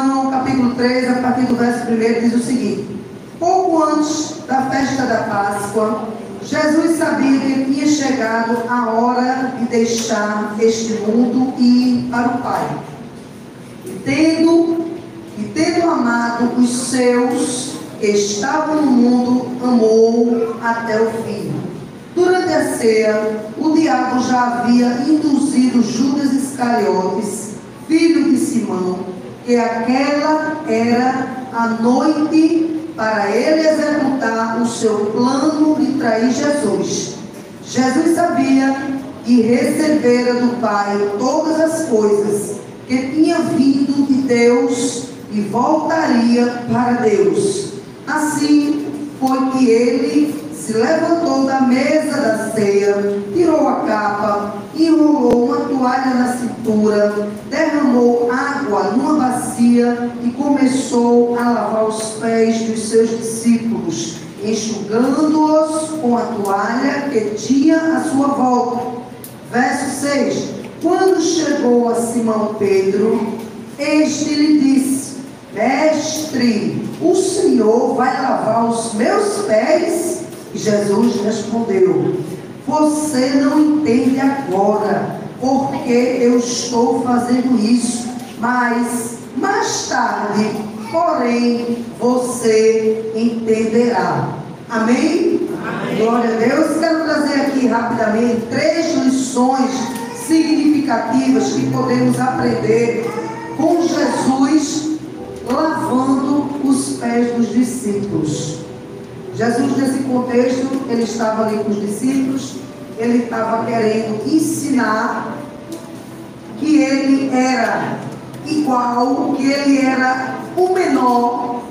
João, capítulo 3, a partir do verso 1, diz o seguinte: pouco antes da festa da Páscoa, Jesus sabia que tinha chegado a hora de deixar este mundo e ir para o Pai. E tendo amado os seus que estavam no mundo, amou até o fim. Durante a ceia, o diabo já havia induzido Judas Iscariotes, filho de Simão, que aquela era a noite para ele executar o seu plano de trair Jesus. Jesus sabia que recebera do Pai todas as coisas, que tinha vindo de Deus e voltaria para Deus. Assim foi que ele se levantou da mesa da ceia, tirou a capa, enrolou uma toalha na cintura, derramou água numa bacia e começou a lavar os pés dos seus discípulos, enxugando-os com a toalha que tinha à sua volta. Verso 6. Quando chegou a Simão Pedro, este lhe disse: Mestre, o Senhor vai lavar os meus pés? E Jesus respondeu: você não entende agora, porque eu estou fazendo isso, mas mais tarde, porém, você entenderá. Amém? Amém. Glória a Deus. Quero trazer aqui rapidamente 3 lições significativas que podemos aprender com Jesus lavando os pés dos discípulos. Jesus, nesse contexto, ele estava ali com os discípulos, ele estava querendo ensinar que ele era igual, que ele era o menor,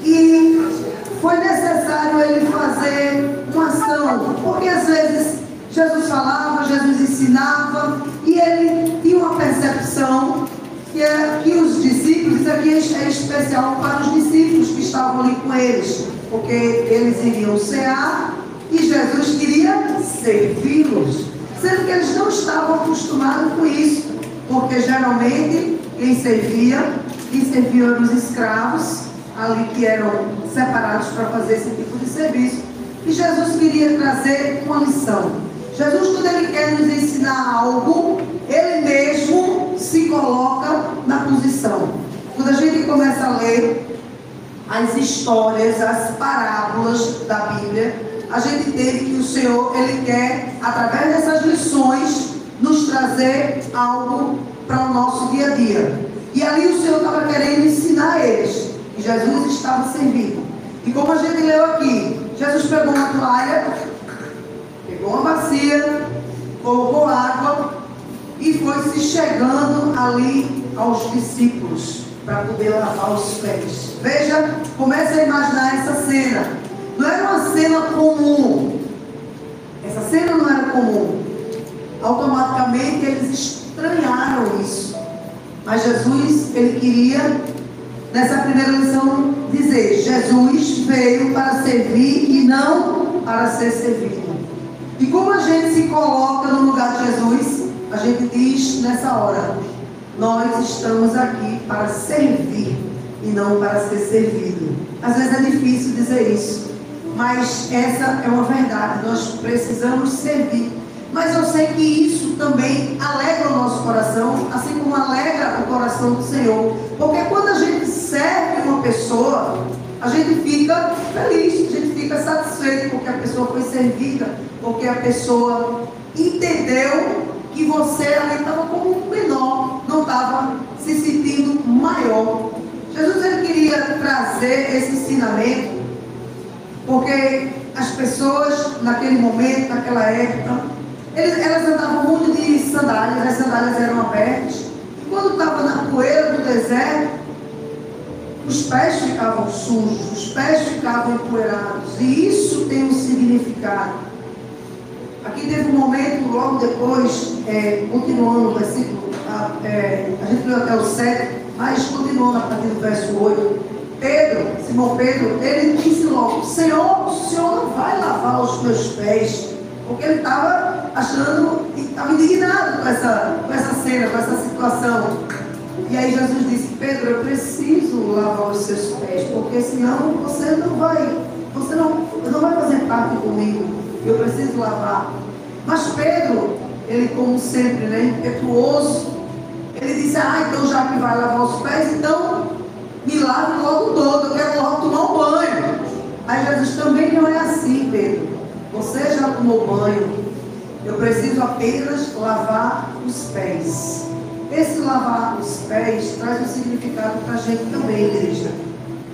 e foi necessário ele fazer uma ação, porque às vezes Jesus falava, Jesus ensinava, e ele tinha uma percepção que os discípulos, isso aqui é especial para os discípulos que estavam ali com eles, porque eles iriam cear e Jesus queria servi-los, sendo que eles não estavam acostumados com isso, porque geralmente quem servia eram os escravos ali que eram separados para fazer esse tipo de serviço. E Jesus queria trazer uma lição. Jesus, quando ele quer nos ensinar algo, ele mesmo se coloca na posição. Quando a gente começa a ler as histórias, as parábolas da Bíblia, a gente entende que o Senhor, ele quer, através dessas lições, nos trazer algo para o nosso dia a dia. E ali o Senhor estava querendo ensinar eles, e Jesus estava servindo. E como a gente leu aqui, Jesus pegou uma toalha, pegou uma bacia, colocou água e foi se chegando ali aos discípulos para poder lavar os pés. Veja, comece a imaginar essa cena. Não era uma cena comum. Essa cena não era comum. Automaticamente eles estranharam isso. Mas Jesus, ele queria, nessa primeira lição, dizer: Jesus veio para servir e não para ser servido. E como a gente se coloca no lugar de Jesus, a gente diz nessa hora: nós estamos aqui para servir e não para ser servido. Às vezes é difícil dizer isso, mas essa é uma verdade. Nós precisamos servir. Mas eu sei que isso também alegra o nosso coração, assim como alegra o coração do Senhor. Porque quando a gente serve uma pessoa, a gente fica feliz, a gente fica satisfeito porque a pessoa foi servida, porque a pessoa entendeu que você ali estava como um menor, não estava se sentindo maior. Jesus, ele queria trazer esse ensinamento, porque as pessoas naquele momento, naquela época, elas andavam muito de sandálias, as sandálias eram abertas, e quando estava na poeira do deserto, os pés ficavam sujos, os pés ficavam empoeirados, e isso tem um significado. Aqui teve um momento, logo depois, continuando o versículo, a gente viu até o 7, mas continuando a partir do verso 8, Simão Pedro, ele disse logo: Senhor, o Senhor não vai lavar os meus pés, porque ele estava achando, estava indignado com essa cena, com essa situação. E aí Jesus disse: Pedro, eu preciso lavar os seus pés, porque senão você não vai fazer parte comigo. Eu preciso lavar. Mas Pedro, ele como sempre, impetuoso, ele disse: então já que vai lavar os pés, então me lave logo todo, eu quero logo tomar um banho. Aí Jesus: também não é assim, Pedro. Você já tomou banho, eu preciso apenas lavar os pés. Esse lavar os pés traz um significado para a gente também, igreja.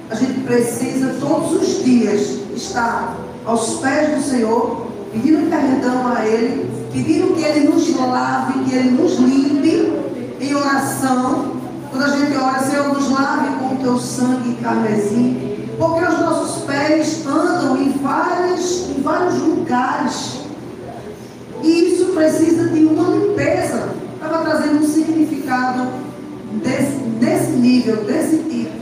A gente precisa todos os dias estar aos pés do Senhor, pedindo perdão a Ele, pedindo que Ele nos lave, que Ele nos limpe em oração. Quando a gente ora: Senhor, nos lave com o teu sangue carmesim, porque os nossos pés andam em vários lugares, e isso precisa de uma limpeza. Estava trazendo um significado desse nível, desse tipo.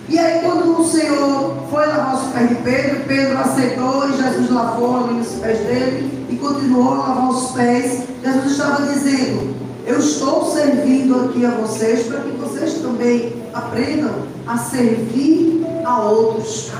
E aí, quando o Senhor foi lavar os pés de Pedro, Pedro aceitou, e Jesus lavou ali os pés dele e continuou a lavar os pés. Jesus estava dizendo: eu estou servindo aqui a vocês para que vocês também aprendam a servir a outros.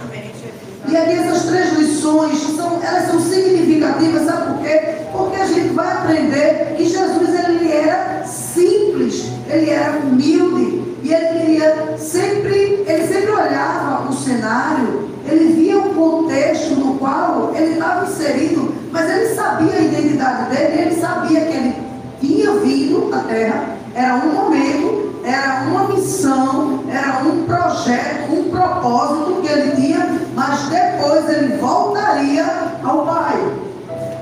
E aqui essas 3 lições, elas são significativas, sabe por quê? Porque a gente vai aprender que Jesus, ele era simples, ele era humilde, e ele sempre olhava o cenário, ele via o contexto no qual ele estava inserido, mas ele sabia a identidade dele, ele sabia que ele tinha vindo à terra, era um momento, era uma missão, era um projeto, um propósito que ele tinha, mas depois ele voltaria ao Pai.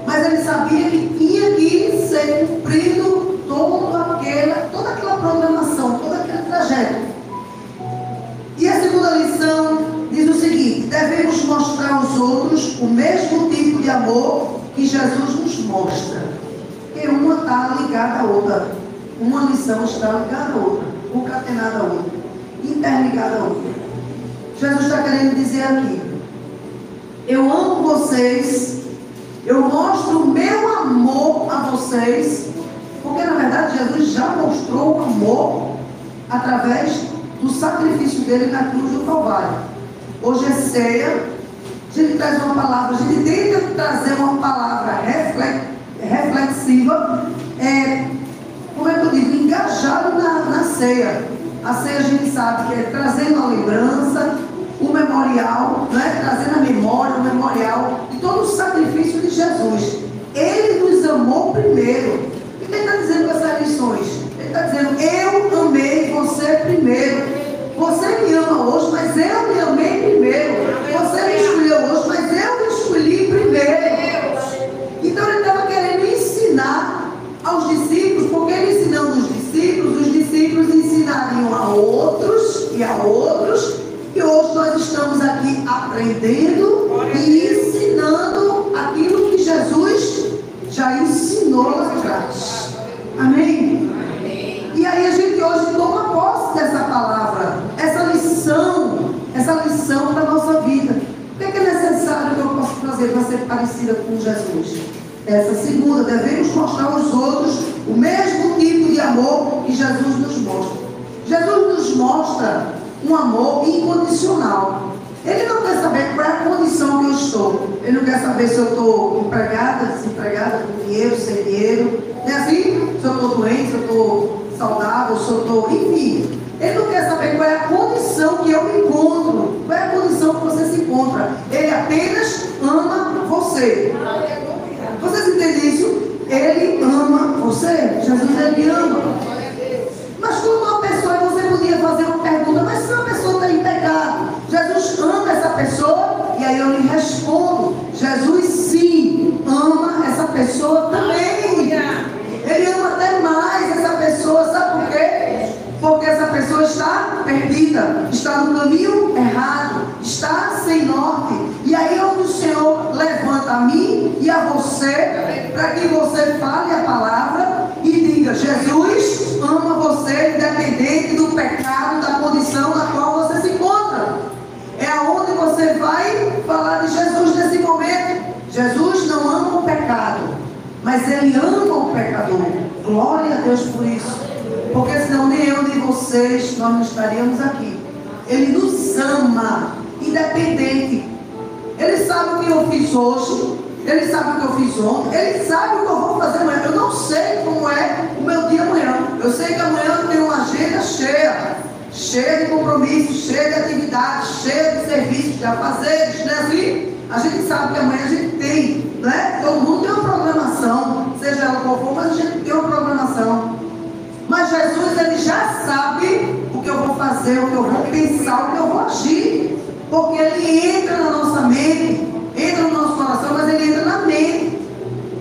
Mas ele sabia que tinha que ser cumprido toda aquela programação, todo aquele trajeto. E a segunda lição diz o seguinte: devemos mostrar aos outros o mesmo tipo de amor que Jesus nos mostra. Porque uma está ligada à outra. Uma lição está ligada à outra, concatenada à outra, interligada à outra. Jesus está querendo dizer aqui: eu amo vocês, eu mostro o meu amor a vocês, porque na verdade Jesus já mostrou o amor através do sacrifício dele na cruz do Calvário. Hoje é ceia, a gente traz uma palavra, a gente tenta trazer uma palavra reflexiva, como é que eu digo, engajado na ceia. A ceia a gente sabe que é trazendo a lembrança, o memorial, trazendo a memória, o memorial de todo o sacrifício de Jesus. Ele nos amou primeiro. O que ele está dizendo com essas lições? Ele está dizendo: eu amei você primeiro. Você me ama hoje, mas eu me amei primeiro. Você me escolheu hoje, mas eu me escolhi primeiro. Então ele estava querendo ensinar aos discípulos, porque ele ensinando os discípulos ensinariam a outros e a outros. E hoje nós estamos aqui aprendendo e ensinando aquilo que Jesus já ensinou lá atrás. Amém? E aí a gente hoje toma posse dessa palavra, essa lição para a nossa vida. O que é necessário que eu possa fazer para ser parecida com Jesus? Essa segunda: devemos mostrar aos outros o mesmo tipo de amor que Jesus nos mostra. Jesus nos mostra um amor incondicional. Ele não quer saber qual é a condição que eu estou. Ele não quer saber se eu estou empregada, desempregada, com dinheiro, sem dinheiro. Não é assim? Se eu estou doente, se eu estou saudável, se eu estou... Enfim. Ele não quer saber qual é a condição que eu me encontro. Qual é a condição que você se encontra. Ele apenas ama você. Vocês entendem isso? Ele ama você. Jesus, ele ama. Mas quando uma pessoa, você podia fazer uma pergunta: mas se uma pessoa está em pecado, Jesus ama essa pessoa? E aí eu lhe respondo: Jesus sim ama essa pessoa também. Ele ama até mais essa pessoa. Sabe por quê? Porque essa pessoa está perdida, está no caminho errado, está sem norte. E aí onde o Senhor levanta a mim e a você, para que você fale a palavra e diga: Jesus ama você, independente do pecado, da condição na qual você se encontra. É aonde você vai falar de Jesus nesse momento. Jesus não ama o pecado, mas Ele ama o pecador. Glória a Deus por isso. Porque senão nem eu nem vocês, nós não estaríamos aqui. Ele nos ama, independente. Ele sabe o que eu fiz hoje, Ele sabe o que eu fiz ontem, Ele sabe o que eu vou fazer amanhã. Eu não sei como é o meu dia amanhã. Eu sei que amanhã eu tenho uma agenda cheia de compromissos, cheia de atividades, cheia de serviços, de afazeres, né? Assim, a gente sabe que amanhã a gente tem, né? Todo mundo tem uma programação, seja ela qual for, mas a gente tem uma programação. Mas Jesus, Ele já sabe o que eu vou fazer, o que eu vou pensar, o que eu vou agir. Porque Ele entra na nossa mente, entra no nosso coração, mas Ele entra na mente.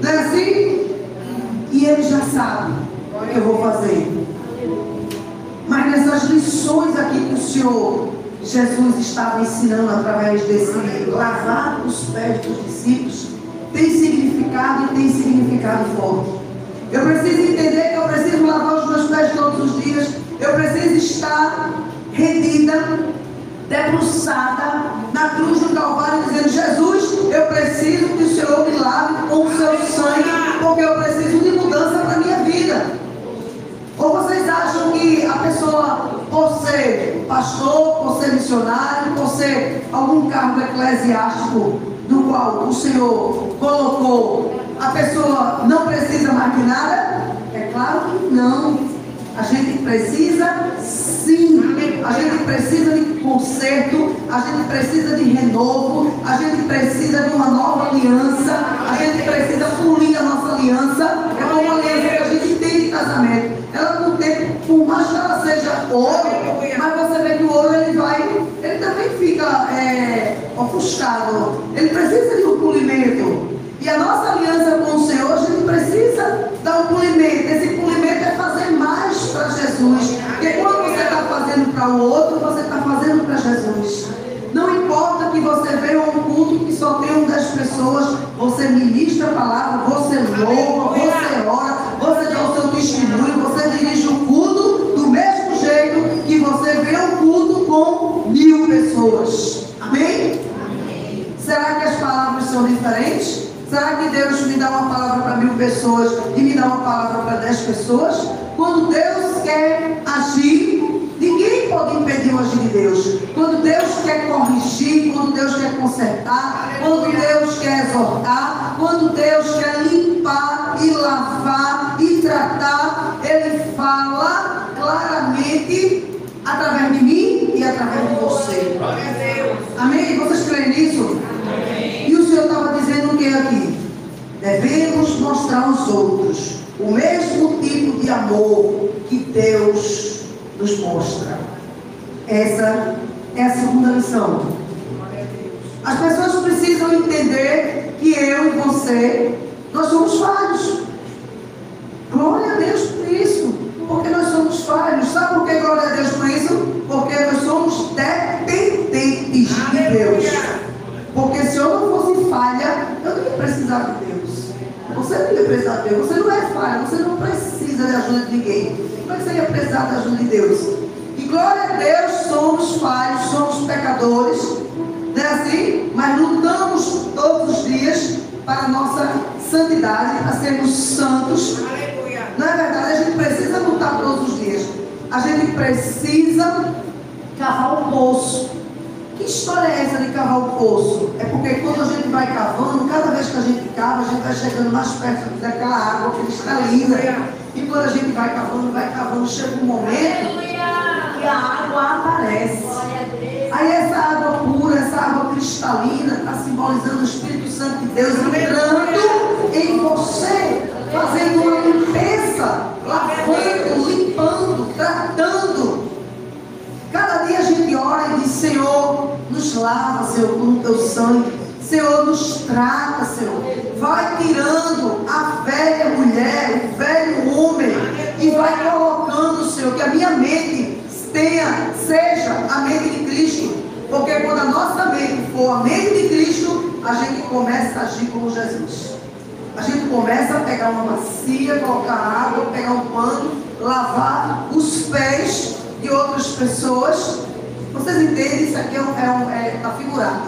Não é assim? E Ele já sabe o que eu vou fazer. Mas nessas lições aqui que o Senhor Jesus estava ensinando através desse lavar os pés dos discípulos, tem significado e tem significado forte. Eu preciso entender que eu preciso lavar os meus pés todos os dias. Eu preciso estar rendida, debruçada na cruz do Calvário, dizendo: Jesus, eu preciso que o Senhor me lave com o seu sangue, porque eu preciso de mudança para a minha vida. Ou vocês acham que a pessoa, por ser pastor, por ser missionário, por ser algum cargo eclesiástico do qual o Senhor colocou, a pessoa não precisa mais de nada? É claro que não. A gente precisa sim. A gente precisa de conserto, a gente precisa de renovo, a gente precisa de uma nova aliança, a gente precisa polir a nossa aliança. É uma aliança que a gente tem de casamento. Ela não tem, por mais que ela seja ouro, mas você vê que o ouro ele também fica ofuscado. Ele precisa de um polimento. E a nossa aliança com o Senhor, a gente precisa dar um polimento. Esse polimento é fazer mais para Jesus. Porque quando você está fazendo para o outro, você está fazendo para Jesus. Não importa que você venha a um culto que só tenham 10 pessoas, você ministra a palavra, você louva, você ora, você dá o seu testemunho, você dirige o culto do mesmo jeito que você vê um culto com 1000 pessoas. Amém? Será que as palavras são diferentes? Será que Deus me dá uma palavra para 1000 pessoas e me dá uma palavra para 10 pessoas? Quando Deus quer agir, ninguém pode impedir o agir de Deus. Quando Deus quer corrigir, quando Deus quer consertar, quando Deus quer exortar, quando Deus quer limpar e lavar e tratar, Ele fala claramente através de mim e através de você. Amém? Vocês creem nisso? E o Senhor estava dizendo o que aqui? Devemos mostrar aos outros o mesmo tipo de amor que Deus nos mostra. Essa é a segunda lição. As pessoas precisam entender que eu e você, nós somos falhos. Glória a Deus por isso. Porque nós somos falhos. Sabe por que glória a Deus por isso? Porque nós somos dependentes de Deus. Porque se eu não fosse falha, eu não ia precisar de Deus. Você não ia precisar de Deus. Você não é falha, você não precisa de ajuda de ninguém. Como é que você ia precisar da ajuda de Deus? E glória a Deus, somos falhos, somos pecadores, não é assim? Mas lutamos todos os dias para a nossa santidade, para sermos santos. Não é verdade? A gente precisa lutar todos os dias. A gente precisa cavar um poço. Que história é essa de cavar o poço? É porque quando a gente vai cavando, cada vez que a gente cava, a gente vai chegando mais perto daquela água cristalina. E quando a gente vai cavando, chega um momento que a água aparece. Aí essa água pura, essa água cristalina, está simbolizando o Espírito Santo de Deus entrando em você, fazendo uma limpeza, lavando, limpando, tratando. Cada dia a gente ora e diz: Senhor, nos lava, Senhor, com o teu sangue. Senhor, nos trata, Senhor. Vai tirando a velha mulher, o velho homem, e vai colocando, Senhor, que a minha mente seja a mente de Cristo. Porque quando a nossa mente for a mente de Cristo, a gente começa a agir como Jesus. A gente começa a pegar uma bacia, colocar água, pegar um pano, lavar os pés de outras pessoas. Vocês entendem? Isso aqui está figurado,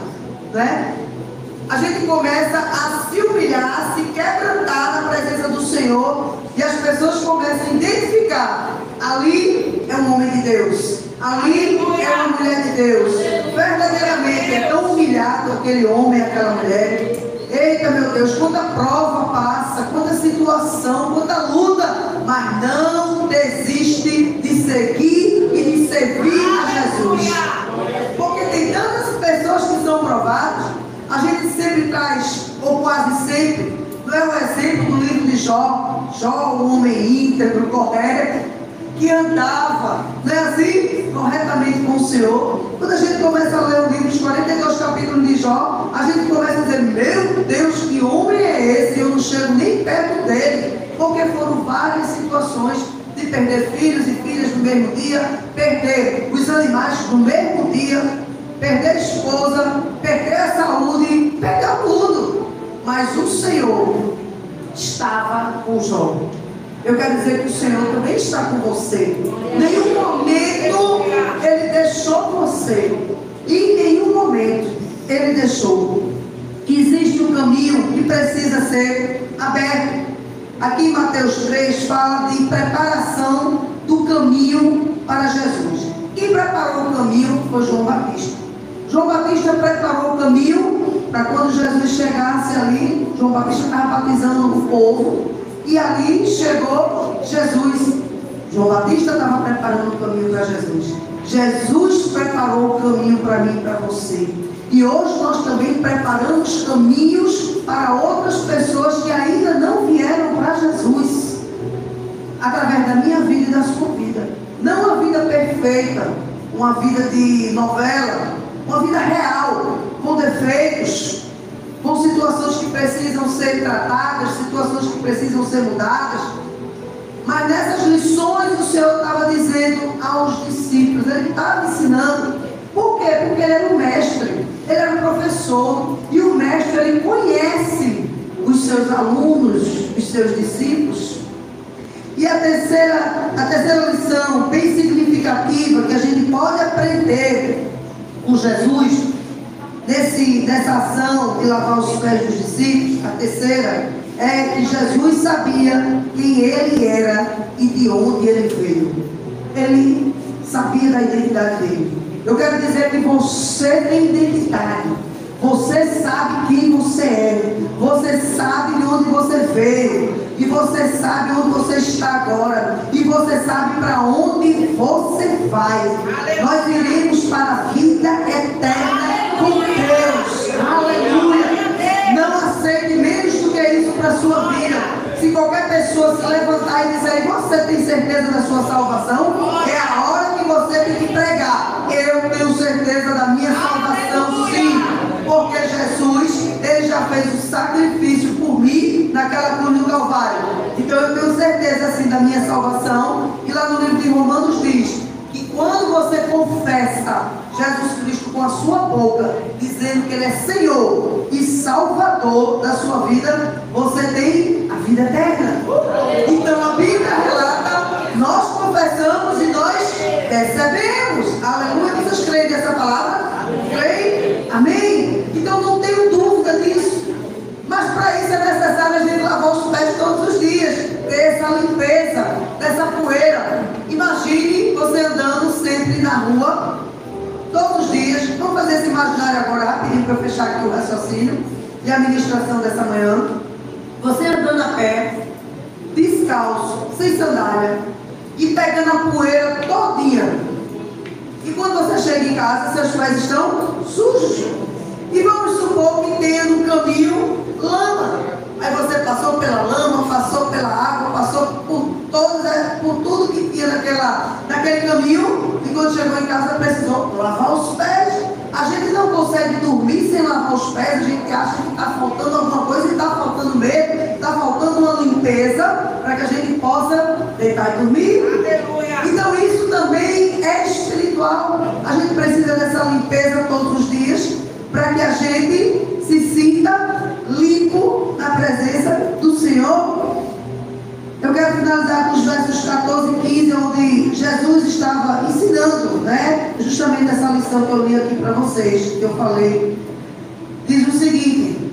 né? A gente começa a se humilhar, a se quebrantar na presença do Senhor, e as pessoas começam a identificar ali é um homem de Deus, ali é uma mulher de Deus. Verdadeiramente é tão humilhado aquele homem, aquela mulher. Eita, meu Deus, quanta prova passa, quanta situação, quanta luta, mas não desiste de seguir e de servir a Jesus. Porque tem tantas pessoas que são provadas. A gente sempre traz, ou quase sempre, não é o exemplo do livro de Jó, um homem íntegro, correto, que andava, não é assim, corretamente com o Senhor. Quando a gente começa a ler o livro, os 42 capítulos de Jó, a gente começa a dizer, meu Deus, que homem é esse? Eu não chego nem perto dele, porque foram várias situações de perder filhos e filhas no mesmo dia, perder os animais no mesmo dia, perder a esposa, perder a saúde, perder tudo. Mas o Senhor estava com Jó. Eu quero dizer que o Senhor também está com você. Em nenhum momento Ele deixou você. E em nenhum momento Ele deixou. Existe um caminho que precisa ser aberto. Aqui em Mateus 3 fala de preparação do caminho para Jesus. Quem preparou o caminho foi João Batista. João Batista preparou o caminho para quando Jesus chegasse ali. João Batista estava batizando o povo. E ali chegou Jesus. João Batista estava preparando o caminho para Jesus. Jesus preparou o caminho para mim e para você. E hoje nós também preparamos caminhos para outras pessoas que ainda não vieram para Jesus. Através da minha vida e da sua vida. Não uma vida perfeita, uma vida de novela, uma vida real, com defeitos, com situações que precisam ser tratadas, situações que precisam ser mudadas. Mas nessas lições o Senhor estava dizendo aos discípulos, Ele estava ensinando. Por quê? Porque Ele era um mestre, Ele era um professor. E o mestre, Ele conhece os seus alunos, os seus discípulos. E a terceira lição, bem significativa, que a gente pode aprender com Jesus, nessa ação de lavar os pés dos discípulos, a terceira é que Jesus sabia quem Ele era e de onde Ele veio. Ele sabia da identidade dele. Eu quero dizer que você tem identidade. Você sabe quem você é. Você sabe de onde você veio. E você sabe onde você está agora. E você sabe para onde você vai. Nós iremos para a vida eterna com Deus. Aleluia. Não aceite menos do que isso para a sua vida. Se qualquer pessoa se levantar e dizer, você tem certeza da sua salvação? É a hora que você tem que pregar. Eu tenho certeza da minha salvação, sim. Porque Jesus, Ele já fez o sacrifício por mim naquela cruz do Calvário. Então eu tenho certeza assim da minha salvação. E lá no livro de Romanos diz que quando você confessa Jesus Cristo com a sua boca, dizendo que Ele é Senhor e Salvador da sua vida, você tem a vida eterna. Então a Bíblia relata, nós confessamos e nós recebemos. Aleluia. Vocês creem nessa palavra? Creem? Amém? Então não tenho dúvida disso. Mas para isso é necessário a gente lavar os pés todos os dias, ter essa limpeza, dessa poeira. Imagine você andando sempre na rua, todos os dias. Vamos fazer esse imaginário agora rapidinho para eu fechar aqui o raciocínio e a ministração dessa manhã. Você andando a pé, descalço, sem sandália e pegando a poeira todinha. E quando você chega em casa, seus pés estão sujos. E vamos supor que tenha no caminho lama. Aí você passou pela lama, passou pela água, passou por tudo que tinha naquele caminho. E quando chegou em casa, precisou lavar os pés. A gente não consegue dormir sem lavar os pés. A gente acha que está faltando alguma coisa e está faltando medo, está faltando uma limpeza para que a gente possa deitar e dormir. Aleluia. Então isso também é espiritual. A gente precisa dessa limpeza todos os dias para que a gente se sinta limpo na presença do Senhor. Eu quero finalizar com os versos 14 e 15, onde Jesus estava ensinando, né? Justamente essa lição que eu li aqui para vocês, que eu falei. Diz o seguinte: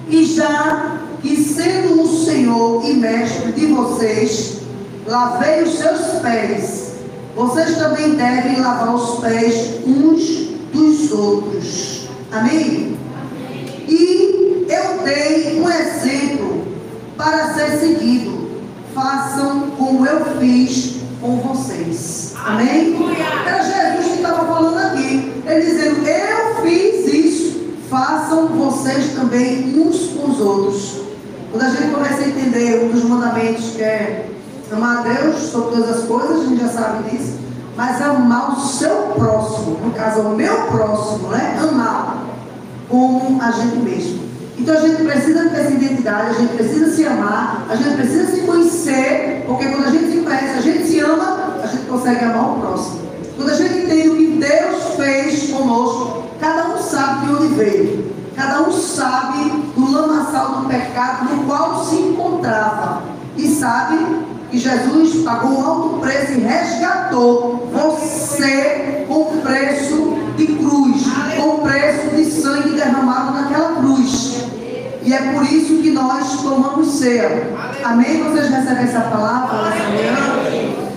e já que sendo o Senhor e Mestre de vocês, lavei os seus pés, vocês também devem lavar os pés uns dos outros. Amém? E eu dei um exemplo para ser seguido. Façam como eu fiz com vocês. Amém? Era Jesus que estava falando aqui. Ele dizendo: eu fiz isso, façam vocês também uns com os outros. Quando a gente começa a entender um dos mandamentos, que é amar a Deus sobre todas as coisas, a gente já sabe disso, mas amar o seu próximo, no caso o meu próximo, né? Amar como a gente mesmo. Então a gente precisa ter essa identidade, a gente precisa se amar, a gente precisa se conhecer, porque quando a gente se conhece, a gente se ama, a gente consegue amar o próximo. Quando a gente entende o que Deus fez conosco, cada um sabe de onde veio, cada um sabe do lamaçal do pecado no qual se encontrava, e sabe que Jesus pagou um alto preço e resgatou você com preço de cruz, com preço de sangue derramado naquela cruz. E é por isso que nós tomamos ceia. Amém? Vocês recebem essa palavra? Amém.